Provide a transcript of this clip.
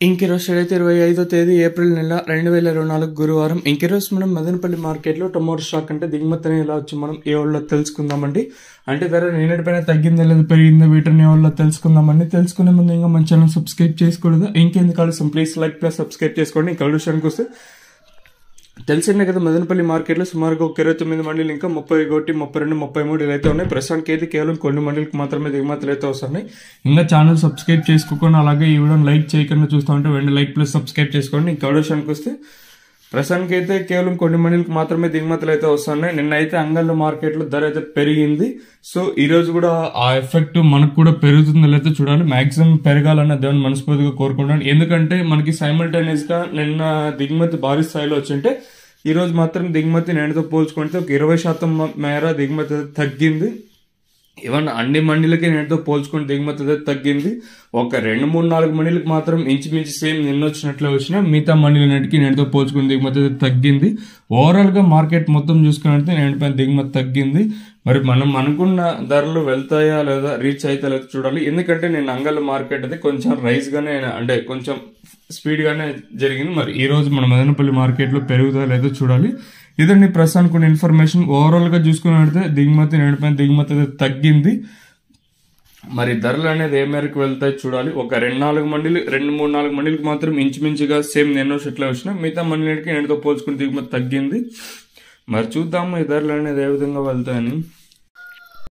ఇంకిరోజు అయితే 25వ తేదీ ఏప్రిల్ నెల 2024 గురువారం. ఇంకిరోజు మనం మదనపల్లి మార్కెట్లో టొమాటో స్టాక్ అంటే దిగుమతి ఎలా వచ్చి మనం ఏ వాళ్ళ తెలుసుకుందామండి. అంటే ధర నిన్నటిపైన తగ్గిందా లేదా పెరిగిందా వీటిని ఏ వాళ్ళ తెలుసుకుందామండి. తెలుసుకునే ముందు ఇంకా మన ఛానల్ సబ్స్క్రైబ్ చేసుకోలేదు, ఇంకెందుకు ఆలస్యం ప్లీజ్ లైక్ ప్లస్ సబ్స్క్రైబ్ చేసుకోండి. ఇంకా విషయానికి వస్తే తెలిసిందే కదా, మదనపల్లి మార్కెట్లో సుమారుగా ఒక 29 మండీలు ఇంకా 31, 32, 33 ఇలా అయితే ఉన్నాయి. ప్రస్తుతానికి అయితే కేవలం కొన్ని మండీలకు మాత్రమే దిగుమతులు అయితే వస్తున్నాయి. ఇంకా ఛానల్ సబ్స్క్రైబ్ చేసుకోకుండా అలాగే ఈ వీడియోని లైక్ చేయకుండా చూస్తూ ఉంటే వెంటనే లైక్ ప్లస్ సబ్స్క్రైబ్ చేసుకోండి. ఇంకా విషయానికి వస్తే ప్రస్తుతానికి అయితే కేవలం కొన్ని మండీలకు మాత్రమే దిగుమతులు అయితే వస్తున్నాయి. నిన్న అయితే అంగళ్ళ మార్కెట్లో ధర అయితే పెరిగింది. సో ఈ రోజు కూడా ఆ ఎఫెక్ట్ మనకు కూడా పెరుగుతుందో లేదో చూడాలి. మాక్సిమం పెరగాలన్న దేవుని మనస్ఫూర్తిగా కోరుకుంటాను. ఎందుకంటే మనకి సైమల్టేనియస్ గా నిన్న దిగుమతి భారీ స్థాయిలో వచ్చింటే ఈ రోజు మాత్రం దిగుమతి నేడుతో పోల్చుకుంటే ఒక 20% మేర దిగుమతి తగ్గింది. ఈవెన్ అన్ని మండీలకి నేటితో పోల్చుకుని దిగుమతి అయితే తగ్గింది. ఒక 2, 3, 4 మండీలకు మాత్రం ఇంచుమించు సేమ్ నిన్న వచ్చినట్లే వచ్చినా మిగతా మండీలన్నిటికీ నేటితో పోల్చుకుని దిగుమతి అయితే తగ్గింది. ఓవరాల్ గా మార్కెట్ మొత్తం చూసుకున్నట్లయితే నేటిపైన దిగుమతి తగ్గింది. మరి మనం అనుకున్న ధరలు వెళ్తాయా లేదా రీచ్ అయితే లేదా చూడాలి. ఎందుకంటే నేను అంగళ్ళ మార్కెట్ అయితే కొంచెం రైజ్ గానే అంటే కొంచెం స్పీడ్ గానే జరిగింది. మరి ఈ రోజు మన మదనపల్లి మార్కెట్ లో పెరుగుతుందా లేదో చూడాలి. ఇదండి ప్రస్తుతానికి కొన్ని ఇన్ఫర్మేషన్. ఓవరాల్ గా చూసుకున్నట్లయితే దిగుమతి నేటిపైన దిగుమతి అయితే తగ్గింది. మరి ధరలు అనేది ఏ మేరకు వెళ్తాయి చూడాలి. ఒక 2, 3, 4 మండీలకు మాత్రం ఇంచుమించుగా సేమ్ నిన్న సెట్లో వచ్చినా మిగతా మండీలకి నేటితో పోల్చుకుని దిగుమతి తగ్గింది. మరి చూద్దాము ఈ ధరలు అనేది ఏ విధంగా వెళ్తాయని.